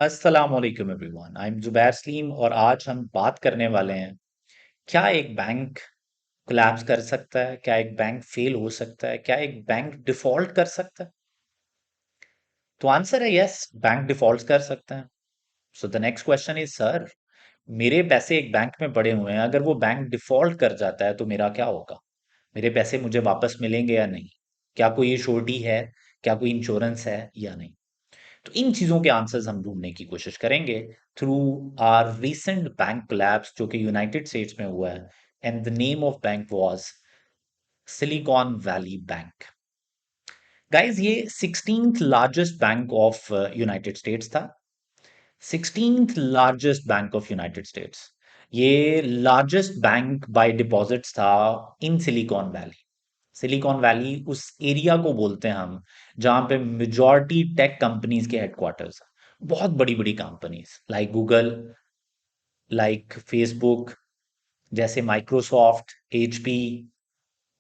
अस्सलामुअलैकुम everyone, I am Zubair Salim और आज हम बात करने वाले हैं। क्या एक बैंक कोलैप्स कर सकता है? क्या एक बैंक फेल हो सकता है? क्या एक बैंक डिफॉल्ट कर सकता है? तो आंसर है यस, बैंक डिफॉल्ट कर सकते हैं। So the next question is sir, मेरे पैसे एक बैंक में पड़े हुए हैं, अगर वो बैंक डिफॉल्ट कर जाता है तो मेरा क्या होगा? मेरे पैसे मुझे वापस मिलेंगे या नहीं? क्या कोई श्योरिटी है? क्या कोई इंश्योरेंस है या नहीं? तो इन चीजों के आंसर्स हम ढूंढने की कोशिश करेंगे through our recent bank collapse जो कि यूनाइटेड स्टेट्स में हुआ है। And the name of bank was Silicon Valley bank. Guys, ये 16th largest bank of United States था। 16th largest bank of United States. ये लार्जेस्ट बैंक बाय डिपॉजिट्स था in Silicon Valley. Silicon Valley उस area को बोलते हैं हम जहां पे मेजॉरिटी टेक कंपनीज के हेडक्वार्टर्स हैं। बहुत बड़ी बड़ी companies like Google, like Facebook, जैसे माइक्रोसॉफ्ट, एचपी,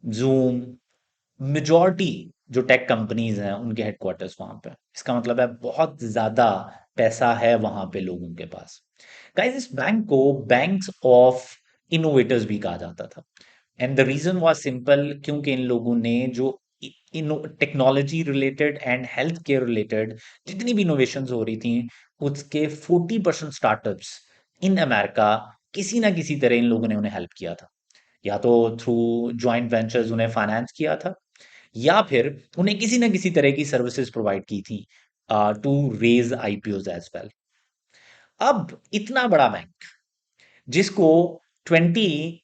जूम, मेजॉरिटी जो टेक कंपनीज हैं उनके हेडक्वार्टर्स वहां पे। इसका मतलब है बहुत ज्यादा पैसा है वहां पे लोगों के पास। गाइस, इस बैंक को बैंक्स ऑफ इनोवेटर्स भी कहा जाता था। And the reason was simple, क्योंकि इन लोगों ने जो technology related and health care related जितनी भी इनोवेशंस हो रही थी, उसके 40% स्टार्टअप्स इन अमेरिका किसी ना किसी तरह इन लोगों ने उन्हें हेल्प किया था। या तो थ्रू जॉइंट वेंचर्स उन्हें फाइनेंस किया था, या फिर उन्हें किसी ना किसी तरह की सर्विसेज प्रोवाइड की थी to raise IPOs as well. अब इतना बड़ा बैंक जिसको 24th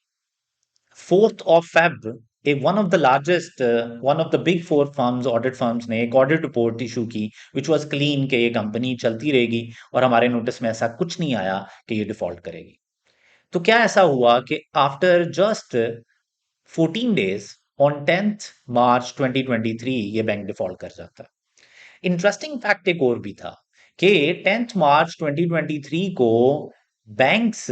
of Feb, एक one of the largest, one of the big four firms, audit firms ने एक ऑडिट रिपोर्ट इशू की विच वाज क्लीन कि ये कंपनी चलती रहेगी और हमारे नोटिस में ऐसा कुछ नहीं आया कि ये डिफॉल्ट करेगी। तो क्या ऐसा हुआ कि after just 14 days, on 10th March 2023, ये बैंक डिफॉल्ट कर जाता है। इंटरेस्टिंग फैक्ट एक और भी था कि 10th March 2023 को बैंक्स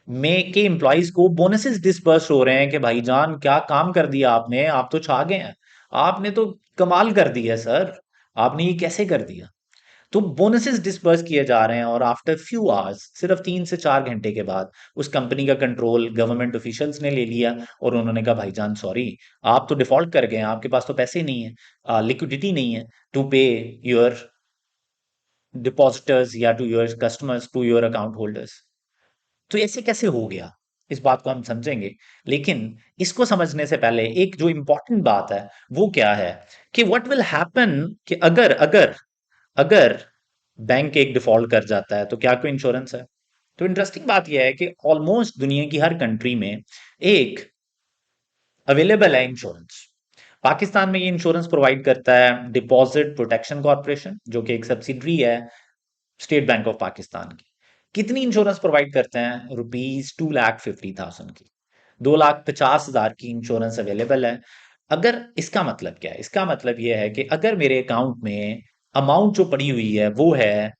में के एम्प्लॉइज को बोनसेस डिसबर्स हो रहे हैं कि भाईजान क्या काम कर दिया आपने, आप तो छा गए हैं, आपने तो कमाल कर दिया सर, आपने ये कैसे कर दिया। तो बोनसेस डिसबर्स किए जा रहे हैं और आफ्टर फ्यू आवर्स, सिर्फ 3 से 4 घंटे के बाद, उस कंपनी का कंट्रोल गवर्नमेंट ऑफिशियल्स ने ले लिया और उन्होंने कहा भाईजान सॉरी, आप तो डिफॉल्ट कर गए हैं, आपके पास तो पैसे नहीं है, लिक्विडिटी नहीं है टू पे योर डिपॉजिटर्स या to your customers, to your account holders. तो ऐसे कैसे हो गया, इस बात को हम समझेंगे। लेकिन इसको समझने से पहले एक जो इंपॉर्टेंट बात है वो क्या है कि व्हाट विल हैपन कि अगर अगर अगर बैंक एक डिफॉल्ट कर जाता है तो क्या कोई इंश्योरेंस है? तो इंटरेस्टिंग बात यह है कि ऑलमोस्ट दुनिया की हर कंट्री में एक अवेलेबल है इंश्योरेंस। पाकिस्तान में ये इंश्योरेंस प्रोवाइड करता है डिपॉजिट प्रोटेक्शन कॉर्पोरेशन, जो कि एक सब्सिडरी है स्टेट बैंक ऑफ पाकिस्तान की। कितनी इंश्योरेंस प्रोवाइड करते हैं? ₹2,50,000 की, 2,50,000 की इंश्योरेंस अवेलेबल है। अगर इसका मतलब क्या है? इसका मतलब यह है कि अगर मेरे अकाउंट में अमाउंट जो पड़ी हुई है वो है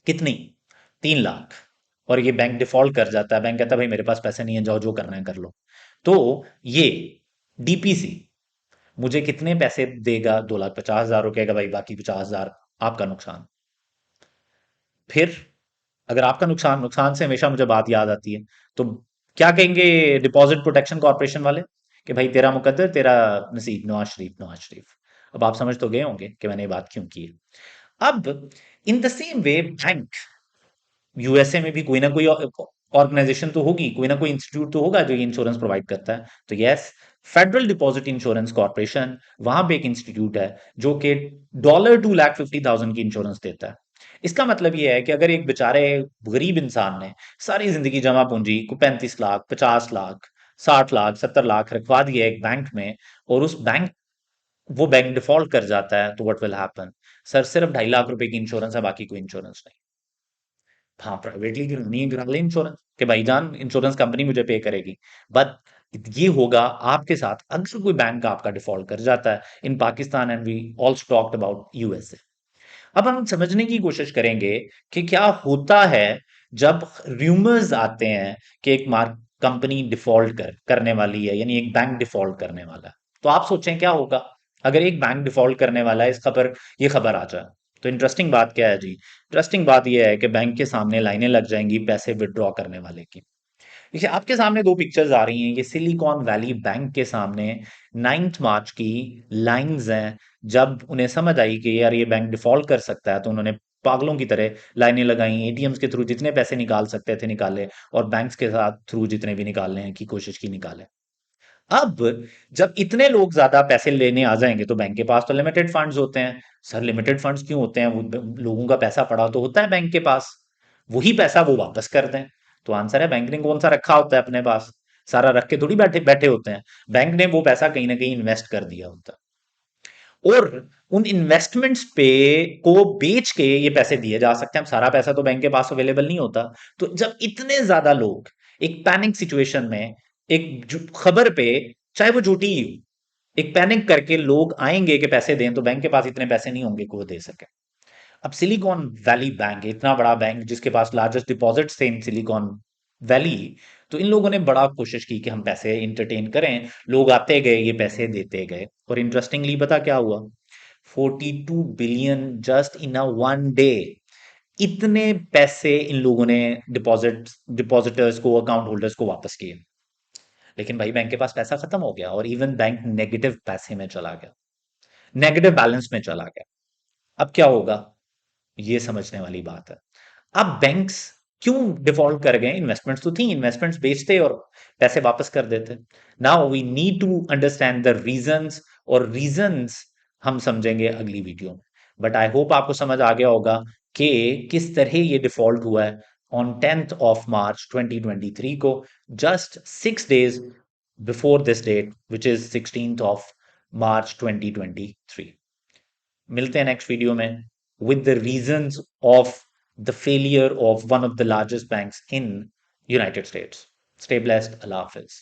कितनी, 3 लाख, और ये बैंक डिफॉल्ट कर जाता है, बैंक कहता है भाई मेरे पास पैसे नहीं है, जाओ जो करना है कर लो, तो ये डीपीसी मुझे कितने पैसे देगा? 2,50,000 रुपएगा भाई, बाकी 50,000 आपका नुकसान। फिर अगर आपका नुकसान, नुकसान से हमेशा मुझे बात याद आती है, तो क्या कहेंगे डिपॉजिट प्रोटेक्शन कॉर्पोरेशन वाले कि भाई तेरा मुकद्दर तेरा नसीब, नवाज शरीफ, नवाज शरीफ। अब आप समझ तो गए होंगे कि मैंने ये बात क्यों की है। अब in the same way bank, USA में भी कोई ना कोई ऑर्गेनाइजेशन तो होगी, कोई ना कोई इंस्टीट्यूट तो होगा जो ये इंश्योरेंस प्रोवाइड करता है। तो yes, federal deposit insurance corporation वहां पे एक इंस्टीट्यूट है जो कि $2,50,000 की इंश्योरेंस देता है। इसका मतलब ये है कि अगर एक बेचारे गरीब इंसान ने सारी जिंदगी जमा पूंजी को 35 लाख, 50 लाख, 60 लाख, 70 लाख रखवा दिया एक बैंक में, और उस बैंक वो बैंक डिफॉल्ट कर जाता है, तो व्हाट विल हैपन? सर, सिर्फ 2.5 लाख रुपए की इंश्योरेंस है, बाकी कोई इंश्योरेंस नहीं। हाँ, प्राइवेटली करानी है करा ले इंश्योरेंस कि भाईजान इंश्योरेंस कंपनी मुझे पे करेगी। बट ये होगा आपके साथ अगर कोई बैंक आपका डिफॉल्ट कर जाता है in Pakistan, and we also talked about USA. अब हम समझने की कोशिश करेंगे कि क्या होता है जब र्यूमर्स आते हैं कि एक मार्क कंपनी डिफॉल्ट करने वाली है, यानी एक बैंक डिफॉल्ट करने वाला है। तो आप सोचें क्या होगा अगर एक बैंक डिफॉल्ट करने वाला है, इस खबर ये खबर आ जाए। तो इंटरेस्टिंग बात क्या है जी? इंटरेस्टिंग बात यह है कि बैंक के सामने लाइनें लग जाएंगी पैसे विड्रॉ करने वाले की। देखिए आपके सामने दो पिक्चर्स आ रही हैं, ये सिलिकॉन वैली बैंक के सामने 9 मार्च की लाइंस हैं। जब उन्हें समझ आई कि यार ये बैंक डिफॉल्ट कर सकता है, तो उन्होंने पागलों की तरह लाइनें लगाई, एटीएम्स के थ्रू जितने पैसे निकाल सकते थे निकाले, और बैंक्स के साथ थ्रू जितने भी निकालने की कोशिश की निकाले। अब जब इतने लोग ज्यादा पैसे लेने आ जाएंगे तो बैंक के पास तो लिमिटेड फंड्स होते हैं। सर लिमिटेड फंड्स क्यों होते हैं? लोगों का पैसा पड़ा तो होता है बैंक के पास, वही पैसा वो वापस कर दें। तो आंसर है बैंक ने कौन सा रखा होता है अपने पास? सारा रख के थोड़ी बैठे बैठे होते हैं। बैंक ने वो पैसा कहीं ना कहीं इन्वेस्ट कर दिया होता है, और उन इन्वेस्टमेंट्स पे को बेच के ये पैसे दिए जा सकते हैं। अब सारा पैसा तो बैंक के पास अवेलेबल नहीं होता। तो जब इतने ज्यादा लोग एक पैनिक सिचुएशन में, एक खबर पे, चाहे वो झूठी ही हो, एक पैनिक करके लोग आएंगे कि पैसे दें, तो बैंक के पास इतने पैसे नहीं होंगे कि वो दे सके। अब सिलिकॉन वैली बैंक, इतना बड़ा बैंक जिसके पास लार्जेस्ट डिपॉजिट्स थे इन सिलिकॉन वैली, तो इन लोगों ने बड़ा कोशिश की कि हम पैसे इंटरटेन करें। लोग आते गए, ये पैसे देते गए, और इंटरेस्टिंगली पता क्या हुआ? 42 billion just in a one day. इतने पैसे इन लोगों ने डिपॉजिटर्स को, अकाउंट होल्डर्स को वापस किए। लेकिन भाई बैंक के पास पैसा खत्म हो गया, और इवन बैंक नेगेटिव पैसे में चला गया, नेगेटिव बैलेंस में चला गया। अब क्या होगा? ये समझने वाली बात है। अब बैंक्स क्यों डिफॉल्ट कर गए? इन्वेस्टमेंट्स तो थी, इन्वेस्टमेंट्स बेचते और पैसे वापस कर देते। Now we need to understand the reasons, और रीजंस हम समझेंगे अगली वीडियो में। बट आई होप आपको समझ आ गया होगा कि किस तरह ये डिफॉल्ट हुआ है ऑन 10 मार्च 2023 को, just 6 days before this date, which is 16 March 2023। मिलते हैं नेक्स्ट वीडियो में with the reasons of the failure of one of the largest banks in United States. Stay blessed. Allah Hafiz.